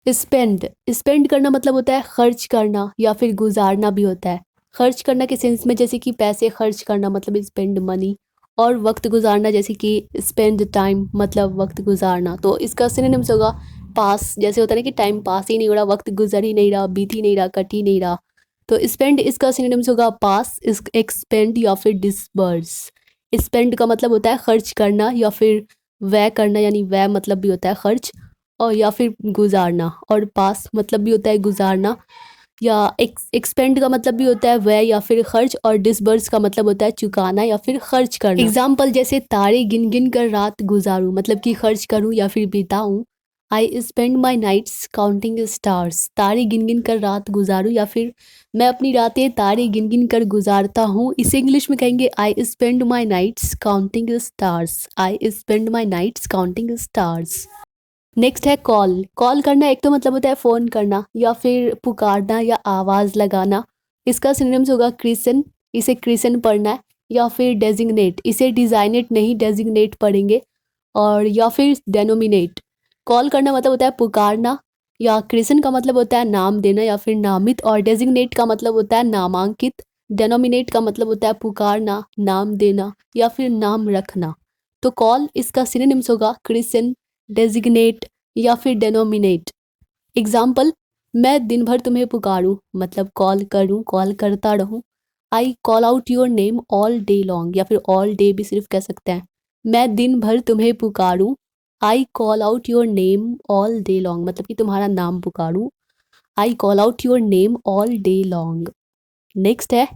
Spend spend करना मतलब होता है खर्च करना या फिर गुजारना भी होता है। खर्च करना के सेंस में जैसे कि पैसे खर्च करना मतलब स्पेंड मनी, और वक्त गुजारना जैसे कि स्पेंड टाइम मतलब वक्त गुजारना। तो इसका सिनोनिम्स होगा पास, जैसे होता है ना कि टाइम पास ही नहीं हो रहा, वक्त गुजर ही नहीं रहा, बीत ही नहीं रहा, कट ही नहीं रहा। तो स्पेंड इसका सिनोनिम्स होगा पास, एक्सपेंड या फिर डिसबर्स। स्पेंड का मतलब होता है खर्च करना या फिर व्यय करना, यानी व्यय मतलब भी होता है खर्च, और या फिर गुजारना, और पास मतलब भी होता है गुजारना, या एक्सपेंड का मतलब भी होता है व्यय या फिर खर्च, और डिसबर्स का मतलब होता है चुकाना या फिर खर्च करना। एग्जाम्पल जैसे तारे गिन गिन कर रात गुजारूं मतलब कि खर्च करूं या फिर बिताऊं। I spend my nights counting stars, तारे गिन गिन कर रात गुजारूं या फिर मैं अपनी रातें तारे गिन गिन कर गुजारता हूँ। इसे इंग्लिश में कहेंगे I spend my nights counting stars. I spend my nights counting stars. Next है कॉल। कॉल करना एक तो मतलब होता है फ़ोन करना या फिर पुकारना या आवाज़ लगाना। इसका सिनोनिम्स होगा क्रिसन, इसे क्रिसन पढ़ना है, या फिर डेजिग्नेट, इसे डिजाइनेट नहीं डेजिग्नेट पढ़ेंगे, और या फिर डेनोमिनेट। कॉल करना मतलब होता है पुकारना, या क्रिसन का मतलब होता है नाम देना या फिर नामित, और डेजिग्नेट का मतलब होता है नामांकित। डेनोमिनेट का मतलब होता है पुकारना, नाम देना या फिर नाम रखना। तो कॉल इसका सिनोनिम्स होगा क्रिसन, डेजिग्नेट या फिर डेनोमिनेट। एग्जाम्पल, मैं दिन भर तुम्हें पुकारूं मतलब कॉल करूं, कॉल करता रहूं। आई call out your name all day long, या फिर ऑल डे भी सिर्फ कह सकते हैं। मैं दिन भर तुम्हें पुकारूं, I call out your name all day long मतलब कि तुम्हारा नाम पुकारूं। I call out your name all day long. Next है,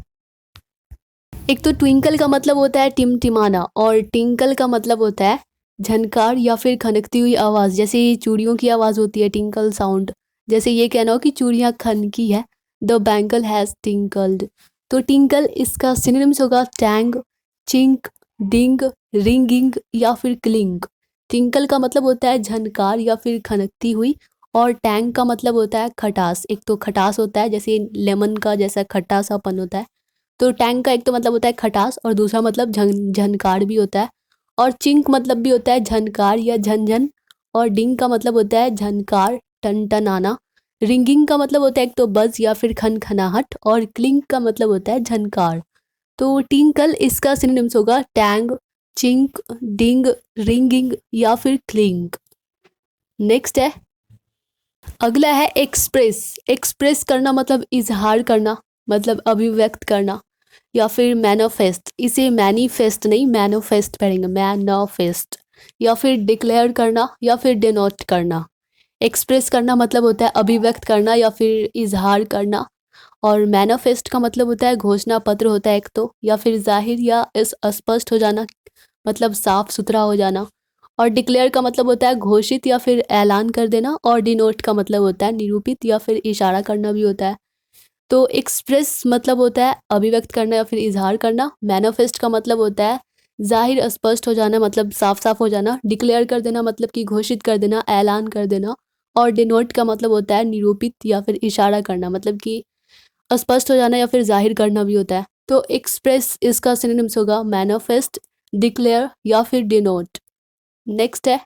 एक तो ट्विंकल का मतलब होता है टिमटिमाना, और टिंकल का मतलब होता है झनकार या फिर खनकती हुई आवाज़। जैसे ये चूड़ियों की आवाज़ होती है टिंकल साउंड, जैसे ये कहना हो कि चूड़ियाँ खनकी है, द बैंकल हैज़ टिंकल्ड। तो टिंकल इसका सिनोनिम्स होगा टैंग, चिंक, डिंग, रिंगिंग या फिर क्लिंग। टिंकल का मतलब होता है झनकार या फिर खनकती हुई, और टैंग का मतलब होता है खटास। एक तो खटास होता है जैसे लेमन का जैसा खट्टा सापन होता है, तो टैंग का एक तो मतलब होता है खटास, और दूसरा मतलब झनकार भी होता है। और चिंक मतलब भी होता है झनकार या झनझन, और डिंग का मतलब होता है झनकार, टनटनाना। रिंगिंग का मतलब होता है एक तो बज या फिर खनखनाहट, और क्लिंग का मतलब होता है झनकार। तो टिंकल इसका सिनोनिम्स होगा टैंग, चिंक, डिंग, रिंगिंग या फिर क्लिंग। नेक्स्ट है, अगला है एक्सप्रेस। एक्सप्रेस करना मतलब इजहार करना, मतलब अभिव्यक्त करना, या फिर मैनिफेस्ट, इसे मैनीफेस्ट नहीं मैनिफेस्ट पढ़ेंगे, मैनिफेस्ट। या फिर डिक्लेयर करना या फिर डिनोट करना। एक्सप्रेस करना मतलब होता है अभिव्यक्त करना या फिर इजहार करना, और मैनिफेस्ट का मतलब होता है घोषणा पत्र होता है एक तो, या फिर जाहिर या स्पष्ट हो जाना मतलब साफ सुथरा हो जाना। और डिक्लेयर का मतलब होता है घोषित या फिर ऐलान कर देना, और डिनोट का मतलब होता है निरूपित या फिर इशारा करना भी होता है। तो एक्सप्रेस मतलब होता है अभिव्यक्त करना या फिर इजहार करना। मैनिफेस्ट का मतलब होता है जाहिर स्पष्ट हो जाना मतलब साफ साफ हो जाना। डिक्लेयर कर देना मतलब कि घोषित कर देना, ऐलान कर देना। और डिनोट का मतलब होता है निरूपित या फिर इशारा करना, मतलब कि स्पष्ट हो जाना या फिर जाहिर करना भी होता है। तो एक्सप्रेस इसका सिनोनिम्स होगा मैनिफेस्ट, डिक्लेयर या फिर डिनोट। नेक्स्ट है,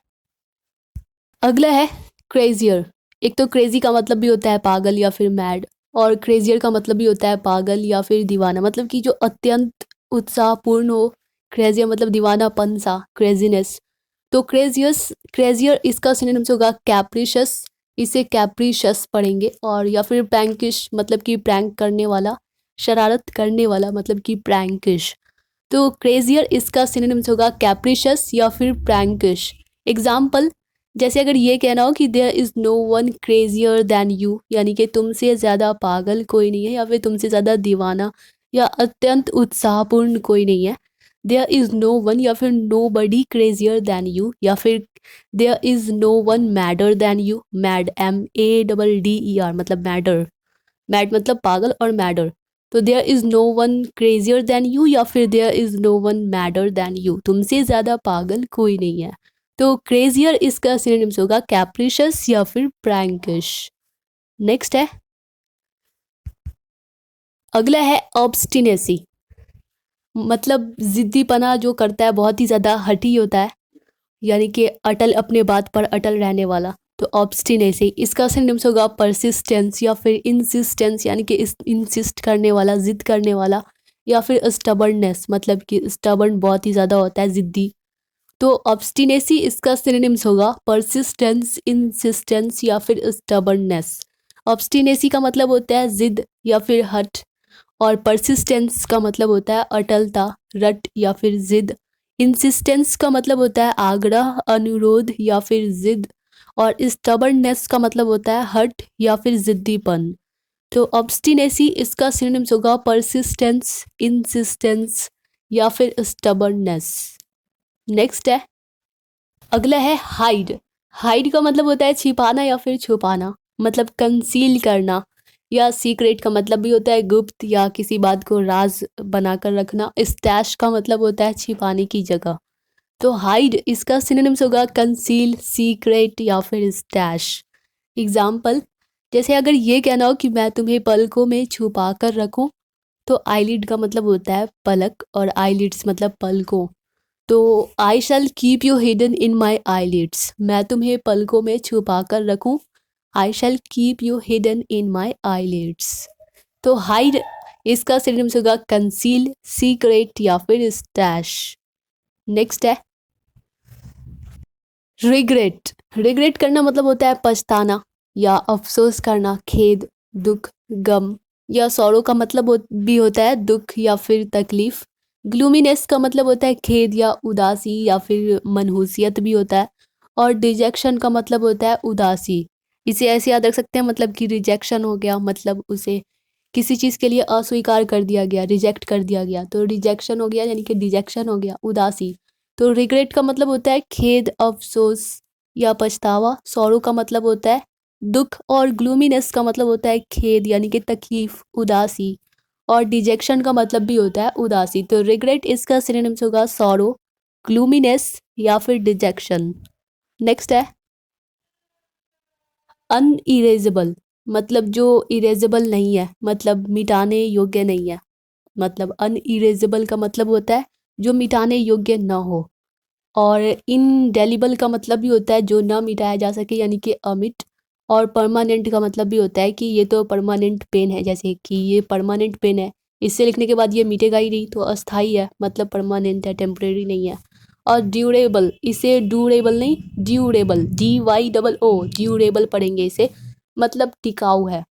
अगला है क्रेजियर। एक तो क्रेजी का मतलब भी होता है पागल या फिर मैड, और क्रेजियर का मतलब भी होता है पागल या फिर दीवाना, मतलब कि जो अत्यंत उत्साहपूर्ण हो। क्रेजियर मतलब दीवानापन सा, क्रेजीनेस। तो क्रेजियर इसका सिनोनिम्स होगा कैप्रिशस, इसे कैप्रिशस पढ़ेंगे, और या फिर प्रैंकिश मतलब कि प्रैंक करने वाला, शरारत करने वाला मतलब कि प्रैंकिश। तो क्रेजियर इसका सिनोनिम्स होगा कैप्रिशस या फिर प्रैंकिश। एग्जाम्पल, जैसे अगर ये कहना हो कि there is no one crazier than you, यानी कि तुमसे ज़्यादा पागल कोई नहीं है, या फिर तुमसे ज़्यादा दीवाना या अत्यंत उत्साहपूर्ण कोई नहीं है। देयर इज़ नो वन या फिर nobody crazier than you, या फिर there is no one madder than you. Mad, MADDER मतलब मैडर, मैड मतलब पागल, और मैडर। तो there is no one crazier than you या फिर there is no one madder than you, तुमसे ज़्यादा पागल कोई नहीं है। तो क्रेजियर इसका सिनोनिम्स होगा कैप्रिशियस या फिर प्रैंकिश। नेक्स्ट है, अगला है ऑब्स्टिनेसी, मतलब जिद्दीपना जो करता है, बहुत ही ज़्यादा हठी होता है, यानी कि अटल, अपने बात पर अटल रहने वाला। तो ऑब्स्टिनेसी इसका सिनोनिम्स होगा परसिस्टेंस या फिर इंसिस्टेंस, यानी कि इंसिस्ट करने वाला, जिद करने वाला, या फिर स्टबर्ननेस, मतलब कि स्टबर्न बहुत ही ज़्यादा होता है, जिद्दी। तो ऑब्स्टिनेसी इसका सिनोनिम्स होगा परसिस्टेंस, इंसिस्टेंस या फिर स्टबर्ननेस। ऑब्स्टिनेसी का मतलब होता है जिद या फिर हठ, और परसिस्टेंस का मतलब होता है अटलता, रट या फिर जिद। इंसिस्टेंस का मतलब होता है आग्रह, अनुरोध या फिर जिद, और स्टबर्ननेस का मतलब होता है हठ या फिर जिद्दीपन। तो ऑब्स्टिनेसी इसका सिनोनिम्स होगा परसिस्टेंस, इंसिस्टेंस या फिर स्टबर्ननेस। नेक्स्ट है, अगला है हाइड। हाइड का मतलब होता है छिपाना या फिर छुपाना, मतलब कंसील करना, या सीक्रेट का मतलब भी होता है गुप्त या किसी बात को राज बनाकर रखना। स्टैश का मतलब होता है छिपाने की जगह। तो हाइड इसका सिनोनिम्स होगा कंसील, सीक्रेट या फिर स्टैश। एग्जाम्पल, जैसे अगर ये कहना हो कि मैं तुम्हें पलकों में छुपा कर रखूं, तो आईलिड का मतलब होता है पलक, और आईलिड्स मतलब पलकों। तो I shall keep you hidden in my eyelids, मैं तुम्हें पलकों में छुपा कर रखूं। I shall keep you hidden in my eyelids. तो हाइड इसका सिनोनिम्स होगा कंसील, सीक्रेट या फिर स्टैश। नेक्स्ट है रिग्रेट। रिग्रेट करना मतलब होता है पछताना या अफसोस करना, खेद, दुख, गम, या सौरो का मतलब भी होता है दुख या फिर तकलीफ। ग्लूमीनेस का मतलब होता है खेद या उदासी या फिर मनहूसियत भी होता है। और डिजेक्शन का मतलब होता है उदासी। इसे ऐसे याद रख सकते हैं, मतलब कि रिजेक्शन हो गया, मतलब उसे किसी चीज़ के लिए अस्वीकार कर दिया गया, रिजेक्ट कर दिया गया, तो रिजेक्शन हो गया, यानी कि डिजेक्शन हो गया, उदासी। तो रिग्रेट का मतलब होता है खेद, अफसोस या पछतावा। सॉरो का मतलब होता है दुख, और ग्लूमीनेस का मतलब होता है खेद यानी कि तकलीफ, उदासी, और डिजेक्शन का मतलब भी होता है उदासी। तो रिग्रेट इसका सिनोनिम्स होगा सॉरो, ग्लूमीनेस या फिर डिजेक्शन। नेक्स्ट है अनइरेजेबल, मतलब जो इरेजेबल नहीं है, मतलब मिटाने योग्य नहीं है। मतलब अनइरेजेबल का मतलब होता है जो मिटाने योग्य न हो। और इनडेलिबल का मतलब भी होता है जो ना मिटाया जा सके, यानी कि अमिट। और परमानेंट का मतलब भी होता है कि ये तो परमानेंट पेन है, जैसे कि ये परमानेंट पेन है, इससे लिखने के बाद ये मिटेगा ही नहीं, तो अस्थाई है, मतलब परमानेंट है, टेम्परेरी नहीं है। और ड्यूरेबल, इसे ड्यूरेबल नहीं, ड्यूरेबल, DYOO, ड्यूरेबल पढ़ेंगे इसे, मतलब टिकाऊ है।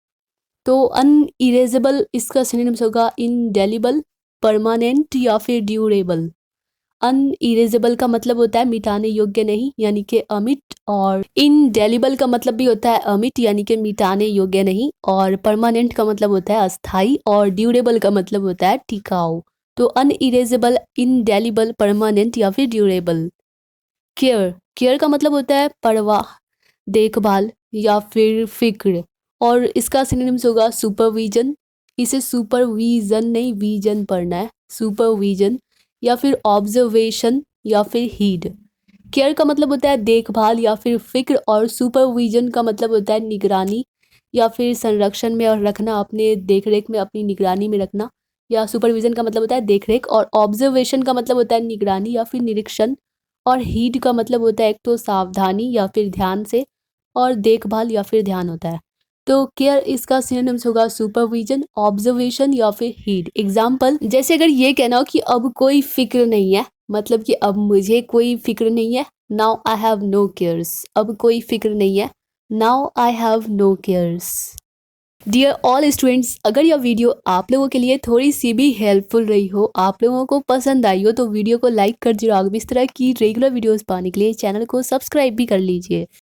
तो अनइरेजेबल इसका सिनोनिम्स होगा इनडेलिबल, परमानेंट या फिर ड्यूरेबल। अनइरेजेबल का मतलब होता है मिटाने योग्य नहीं, यानी कि अमिट। और इनडेलिबल का मतलब भी होता है अमिट, यानी कि मिटाने योग्य नहीं। और परमानेंट का मतलब होता है अस्थाई, और ड्यूरेबल का मतलब होता है टिकाऊ। तो अनइरेजेबल, इनडेलिबल, परमानेंट या फिर ड्यूरेबल। केयर, केयर का मतलब होता है परवाह, देखभाल या फिर फिक्र। और इसका सिनोनिम्स होगा सुपरविजन, इसे सुपरविजन नहीं, विजन पढ़ना है, सुपरविजन, या फिर ऑब्जर्वेशन या फिर हीड। केयर का मतलब होता है देखभाल या फिर फिक्र, और सुपरविजन का मतलब होता है निगरानी या फिर संरक्षण में और रखना, अपने देखरेख में, अपनी निगरानी में रखना। या सुपरविजन का मतलब होता है देखरेख, और ऑब्जर्वेशन का मतलब होता है निगरानी या फिर निरीक्षण। और हीड का मतलब होता है एक तो सावधानी या फिर ध्यान से, और देखभाल या फिर ध्यान होता है। तो केयर इसका सिनोनिम्स होगा सुपरविजन, ऑब्जर्वेशन या फिर हीड। एग्जाम्पल, जैसे अगर ये कहना हो कि अब कोई फिक्र नहीं है, मतलब कि अब मुझे कोई फिक्र नहीं है, now I have no cares, अब कोई फिक्र नहीं है, now I have no cares. Dear all students, अगर यह वीडियो आप लोगों के लिए थोड़ी सी भी हेल्पफुल रही हो, आप लोगों को पसंद आई हो, तो वीडियो को लाइक कर दीजिए। इस तरह की रेगुलर वीडियोस पाने के लिए चैनल को सब्सक्राइब भी कर लीजिए।